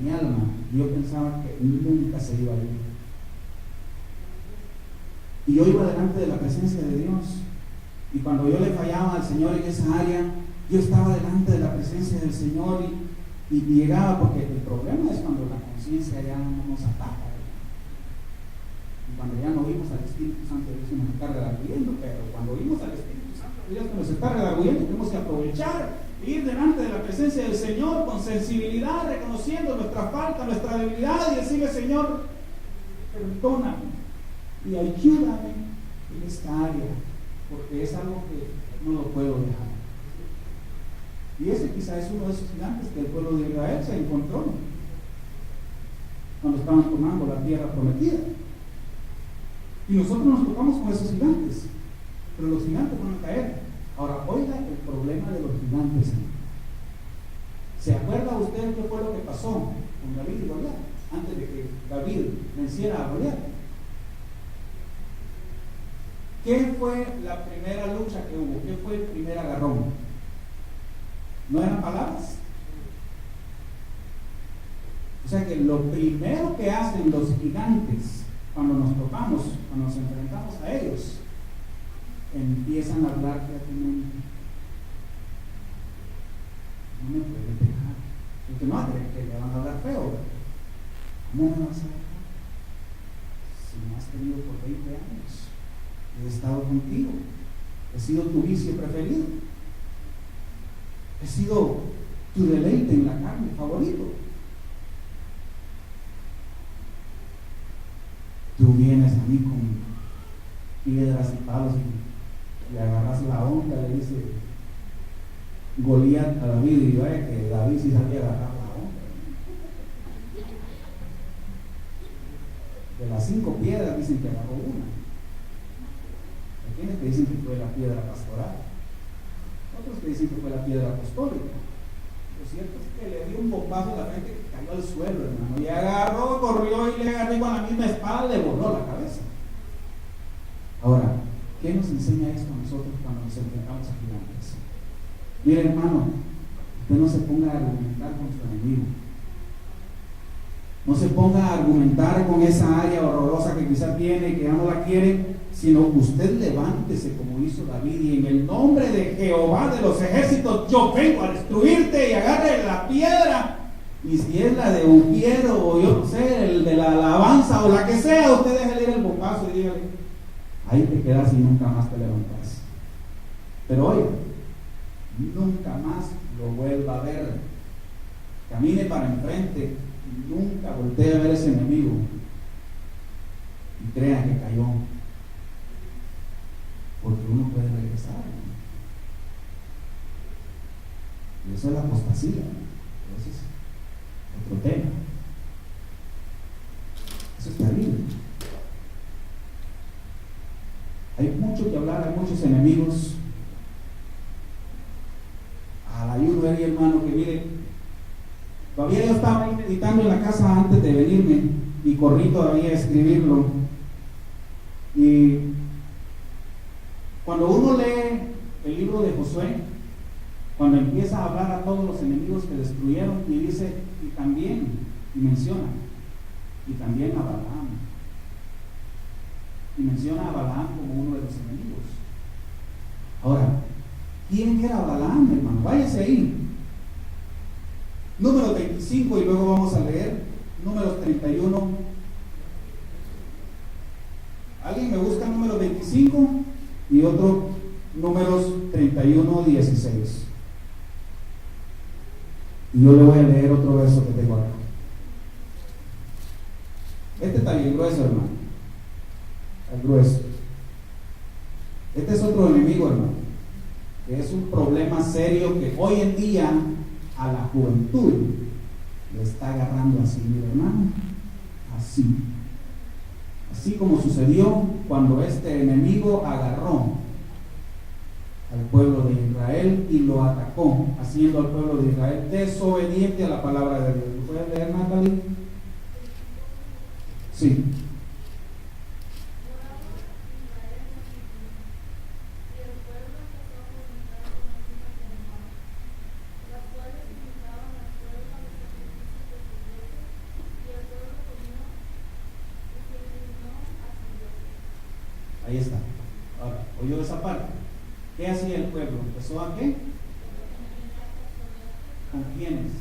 mi alma, y yo pensaba que nunca se iba a ir. Y yo iba delante de la presencia de Dios, y cuando yo le fallaba al Señor en esa área, yo estaba delante de la presencia del Señor y llegaba, porque el problema es cuando la conciencia ya no nos ataca, ¿verdad? Y cuando ya no oímos al Espíritu Santo de Dios que nos está redarguyendo, pero cuando oímos al Espíritu Santo de Dios que nos está redarguyendo, tenemos que aprovechar e ir delante de la presencia del Señor con sensibilidad, reconociendo nuestra falta, nuestra debilidad, y decirle: Señor, perdóname y ayúdame en esta área, porque es algo que no lo puedo dejar. Y ese quizá es uno de esos gigantes que el pueblo de Israel se encontró cuando estaban tomando la tierra prometida. Y nosotros nos tocamos con esos gigantes, pero los gigantes van a caer. Ahora, oiga el problema de los gigantes. ¿Se acuerda usted qué fue lo que pasó con David y Goliat antes de que David venciera a Goliat? ¿Qué fue la primera lucha que hubo? ¿Qué fue el primer agarrón? ¿No eran palabras? O sea que lo primero que hacen los gigantes cuando nos topamos, cuando nos enfrentamos a ellos, empiezan a hablar creativamente. No me puedes dejar. Porque no cree que le van a hablar feo. ¿Cómo me vas a dejar? Si me has tenido por 20 años, he estado contigo, he sido tu vicio preferido, he sido tu deleite en la carne favorito. Tú vienes a mí con piedras y palos y le agarras la onda, le dice Goliat a David, y vaya que David sí sabía agarrar la onda. De las 5 piedras dicen que agarró una. Hay quienes que dicen que fue la piedra pastoral, otros que dicen que fue la piedra apostólica. Lo cierto es que le dio un bombazo en la frente que cayó al suelo, hermano, y agarró, corrió y le agarró, y con la misma espada le voló la cabeza. Ahora, ¿qué nos enseña esto a nosotros cuando nos enfrentamos a gigantes? Mire, hermano, usted no se ponga a argumentar con su enemigo. No se ponga a argumentar con esa área horrorosa que quizás tiene y que ya no la quiere, sino usted levántese como hizo David, y en el nombre de Jehová de los ejércitos yo vengo a destruirte, y agarre la piedra, y si es la de Ujiero o yo no sé, el de la alabanza o la que sea, usted déjele ir el bombazo y dígale: ahí te quedas y nunca más te levantas. Pero oye, nunca más lo vuelva a ver. Camine para enfrente y nunca voltee a ver a ese enemigo, y crea que cayó, porque uno puede regresar, ¿no? Y eso es la apostasía, ¿no? Eso es otro tema. Eso es terrible. Hay mucho que hablar, hay muchos enemigos. Hay uno ahí, hermano, que mire, todavía yo estaba ahí meditando en la casa antes de venirme, y corrí todavía a escribirlo. Y cuando uno lee el libro de Josué, cuando empieza a hablar a todos los enemigos que destruyeron, y dice, y también, y menciona, y también a Balaam, y menciona a Balaam como uno de los enemigos. Ahora, ¿quién era Balaam, hermano? Váyase ahí. Número 25, y luego vamos a leer números 31. ¿Alguien me busca número 25? Y otro, números 31, 16. Y yo le voy a leer otro verso que tengo acá. Este está bien grueso, hermano. Está grueso. Este es otro enemigo, hermano, que es un problema serio que hoy en día a la juventud le está agarrando así, mi hermano. Así como sucedió cuando este enemigo agarró al pueblo de Israel y lo atacó, haciendo al pueblo de Israel desobediente a la palabra de Dios. ¿Lo puedes leer, Natalie? Sí. está. Ahora, oyó esa parte. ¿Qué hacía el pueblo? ¿Empezó a qué? ¿Con quiénes?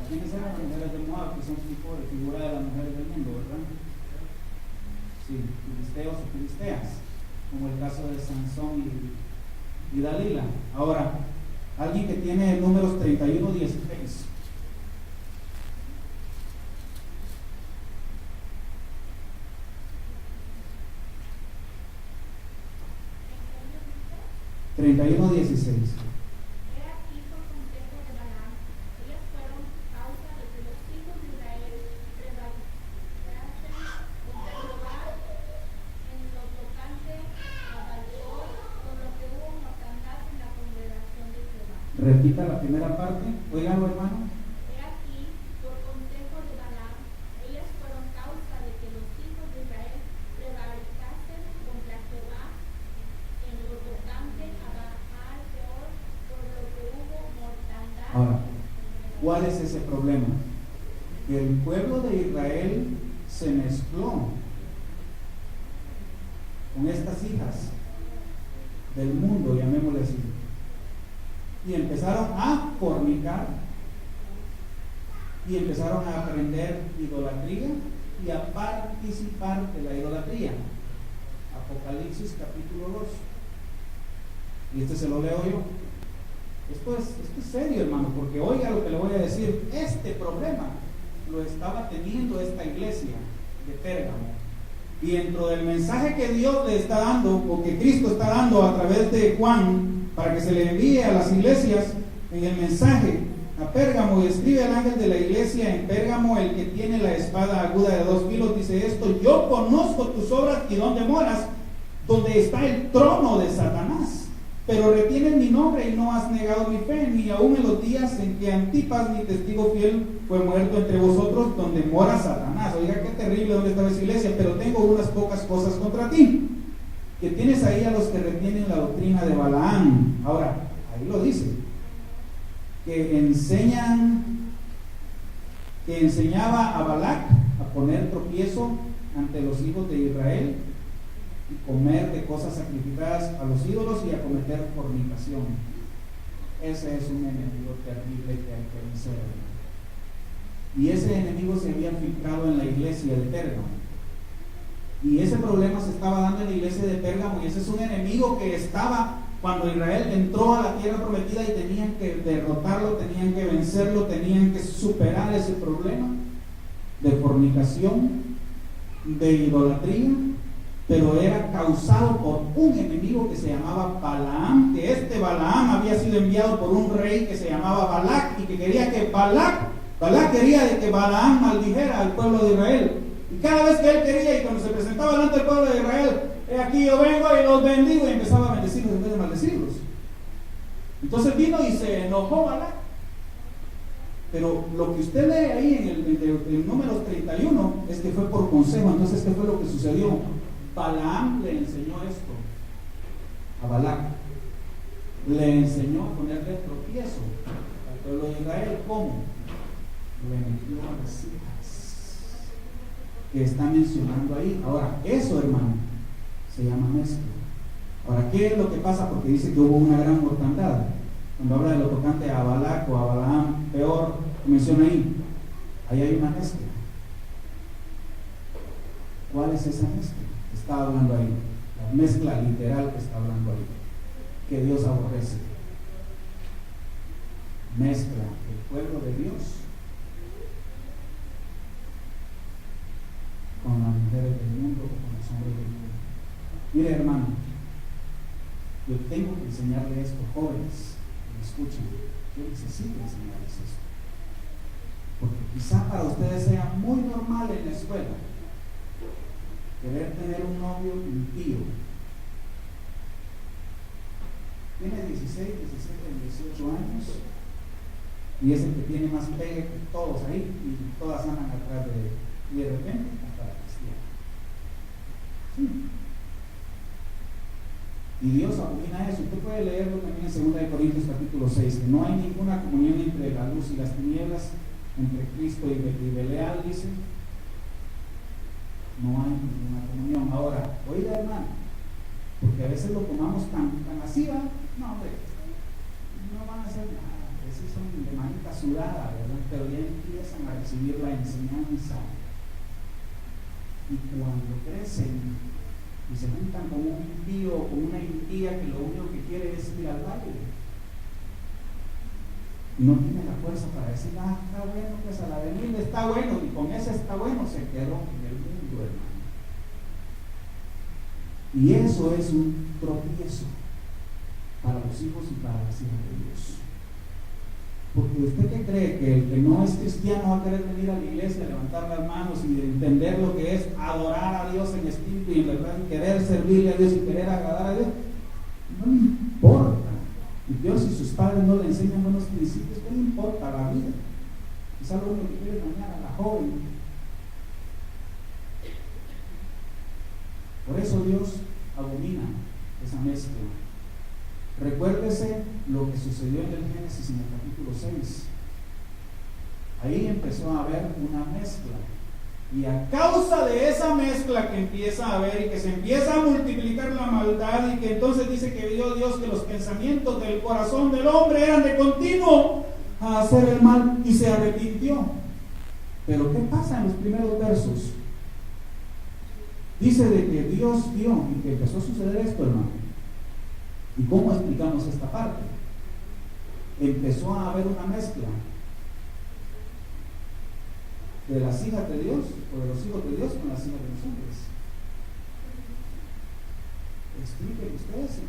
¿Quiénes eran las mujeres de Moab? Que son figura de las mujeres del mundo, ¿verdad? Sí, filisteos o filisteas, como el caso de Sansón y Dalila. Ahora, alguien que tiene números 31:16. Repita la primera parte, oiganlo, hermano. He aquí, por consejo de Balaam, ellas fueron causa de que los hijos de Israel prevaricasen contra Jehová en lo tocante a Baal Peor, por lo que hubo mortandad. Ahora, ¿cuál es ese problema? Que el pueblo de Israel se mezcló con estas hijas del mundo, llamémosle así, y empezaron a fornicar y empezaron a aprender idolatría y a participar de la idolatría. Apocalipsis capítulo 2, y este se lo leo yo. Esto es serio, hermano, porque oiga lo que le voy a decir. Este problema lo estaba teniendo esta iglesia de Pérgamo, y dentro del mensaje que Dios le está dando, o que Cristo está dando a través de Juan, para que se le envíe a las iglesias, en el mensaje a Pérgamo, y escribe al ángel de la iglesia en Pérgamo, el que tiene la espada aguda de 2 filos, dice esto: yo conozco tus obras y dónde moras, donde está el trono de Satanás, pero retienes mi nombre y no has negado mi fe, ni aun en los días en que Antipas, mi testigo fiel, fue muerto entre vosotros, donde mora Satanás. Oiga, qué terrible donde estaba esa iglesia, pero tengo unas pocas cosas contra ti, que tienes ahí a los que retienen la doctrina de Balaam. Ahora, ahí lo dice, que enseñaba a Balac a poner tropiezo ante los hijos de Israel y comer de cosas sacrificadas a los ídolos y a cometer fornicación. Ese es un enemigo terrible que hay que vencer. Y ese enemigo se había filtrado en la iglesia de Pérgamo. Y ese problema se estaba dando en la iglesia de Pérgamo, y ese es un enemigo que estaba cuando Israel entró a la tierra prometida, y tenían que derrotarlo, tenían que vencerlo, tenían que superar ese problema de fornicación, de idolatría, pero era causado por un enemigo que se llamaba Balaam, que este Balaam había sido enviado por un rey que se llamaba Balac, y que quería que Balac quería de que Balaam maldijera al pueblo de Israel. Y cada vez que él quería, y cuando se presentaba delante del pueblo de Israel, aquí yo vengo y los bendigo, y empezaba a bendecirlos en vez de maldecirlos. Entonces vino y se enojó Balac. Pero lo que usted lee ahí en el número 31 es que fue por consejo. Entonces, ¿qué fue lo que sucedió? Balaam le enseñó esto a Balac. Le enseñó a ponerle tropiezo al pueblo de Israel. ¿Cómo? Le metió a las hijas que está mencionando ahí. Ahora, eso, hermano, se llama mezcla. Ahora, ¿qué es lo que pasa? Porque dice que hubo una gran mortandad. Cuando habla de lo tocante a Balac o a Balaam, peor, menciona ahí hay una mezcla. ¿Cuál es esa mezcla? Está hablando ahí, la mezcla literal que está hablando ahí, que Dios aborrece. Mezcla el pueblo de Dios con las mujeres del mundo o con los hombres del mundo. Mire, hermano, yo tengo que enseñarle esto, jóvenes que me escuchan. Yo necesito enseñarles esto, porque quizá para ustedes sea muy normal en la escuela querer tener un novio impío. Tiene 16, 17, 18 años, y es el que tiene más pegue que todos ahí, y todas andan atrás de él, y de repente hasta la cristiana. Sí. Y Dios abomina eso. Usted puede leerlo también en 2 Corintios capítulo 6, que no hay ninguna comunión entre la luz y las tinieblas, entre Cristo y Belial, dice. no hay ninguna comunión. Ahora, oiga hermano, porque a veces lo tomamos tan así, ¿va? No, hombre, no van a hacer nada, a veces son de manita sudada, ¿verdad? Pero ya empiezan a recibir la enseñanza. Y cuando crecen y se juntan con un impío o con una impía que lo único que quiere es ir al baile, no tiene la fuerza para decir, está bueno, pues a la venida está bueno, y con ese está bueno, se quedó en el mundo, hermano. Y eso es un tropiezo para los hijos y para las hijas de Dios. Porque usted que cree que el que no es cristiano va a querer venir a la iglesia, levantar las manos y entender lo que es adorar a Dios en espíritu y en verdad, y querer servirle a Dios y querer agradar a Dios, no le importa. Y peor si sus padres no le enseñan buenos principios, ¿qué le importa la vida? Es algo que quiere dañar a la joven. Por eso Dios abomina esa mezcla. Recuérdese lo que sucedió en el Génesis en el capítulo 6. Ahí empezó a haber una mezcla. Y a causa de esa mezcla que empieza a haber y que se empieza a multiplicar la maldad, y que entonces dice que vio Dios que los pensamientos del corazón del hombre eran de continuo a hacer el mal, y se arrepintió. Pero ¿qué pasa en los primeros versos? Dice de que Dios vio y que empezó a suceder esto, hermano. ¿Y cómo explicamos esta parte? Empezó a haber una mezcla de las hijas de Dios o de los hijos de Dios con las hijas de los hombres. Expliquen ustedes.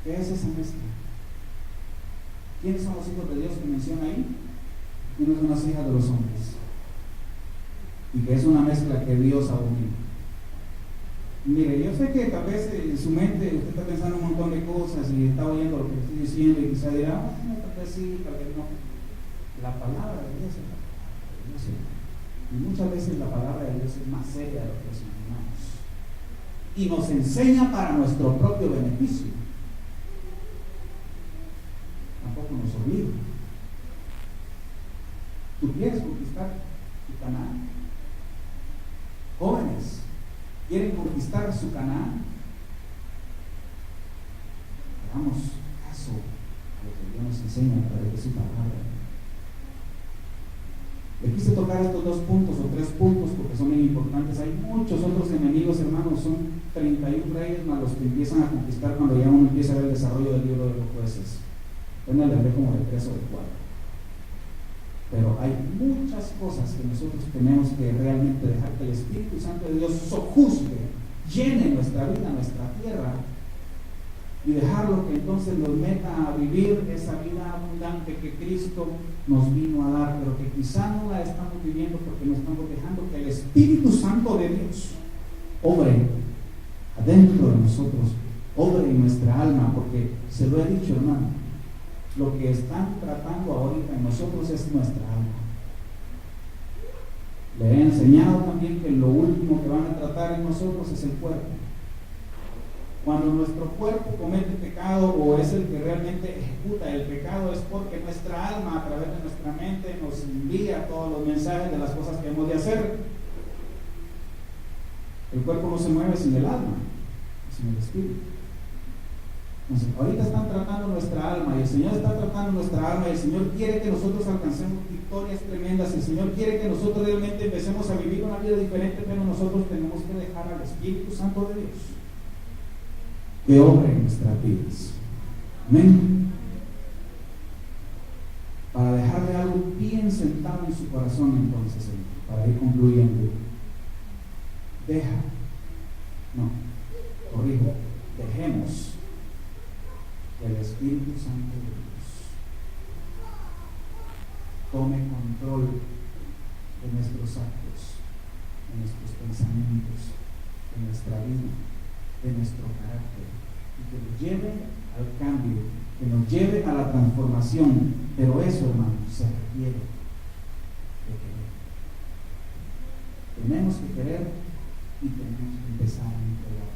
¿Qué es esa mezcla? ¿Quiénes son los hijos de Dios que menciona ahí? ¿Quiénes son las hijas de los hombres? Y que es una mezcla que Dios abomina. Mire, yo sé que tal vez en su mente usted está pensando un montón de cosas y está oyendo lo que estoy diciendo y quizá dirá, bueno, tal vez sí, tal vez no. La palabra de Dios es la palabra de Dios, y muchas veces la palabra de Dios es más seria de lo que nos imaginamos y nos enseña para nuestro propio beneficio. Tampoco nos olvida. ¿Tú quieres conquistar tu Canaán? Jóvenes, ¿quieren conquistar su Canaán? Hagamos caso a lo que Dios nos enseña a través de su palabra. Le quise tocar estos 2 puntos o 3 puntos porque son muy importantes. Hay muchos otros enemigos, hermanos, son 31 reyes más los que empiezan a conquistar cuando ya uno empieza a ver el desarrollo del libro de los jueces. Bueno, le hablé como de 3 o de 4. Pero hay muchas cosas que nosotros tenemos que realmente dejar que el Espíritu Santo de Dios sojuzgue, llene nuestra vida, nuestra tierra, y dejarlo que entonces nos meta a vivir esa vida abundante que Cristo nos vino a dar, pero que quizá no la estamos viviendo porque no estamos dejando que el Espíritu Santo de Dios obre adentro de nosotros, obre en nuestra alma, porque se lo he dicho, hermano, lo que están tratando ahorita en nosotros es nuestra alma. Le he enseñado también que lo último que van a tratar en nosotros es el cuerpo. Cuando nuestro cuerpo comete pecado o es el que realmente ejecuta el pecado, es porque nuestra alma a través de nuestra mente nos envía todos los mensajes de las cosas que hemos de hacer. El cuerpo no se mueve sin el alma, sin el espíritu. Entonces, ahorita están tratando nuestra alma y el Señor está tratando nuestra alma y el Señor quiere que nosotros alcancemos victorias tremendas. El Señor quiere que nosotros realmente empecemos a vivir una vida diferente, pero nosotros tenemos que dejar al Espíritu Santo de Dios que obre en nuestras vidas. Amén. Para dejarle algo bien sentado en su corazón, entonces, para ir concluyendo. Dejemos que el Espíritu Santo de Dios tome control de nuestros actos, de nuestros pensamientos, de nuestra vida, de nuestro carácter, y que nos lleve al cambio, que nos lleve a la transformación. Pero eso, hermanos, se requiere de querer. Tenemos que querer y tenemos que empezar a entregar.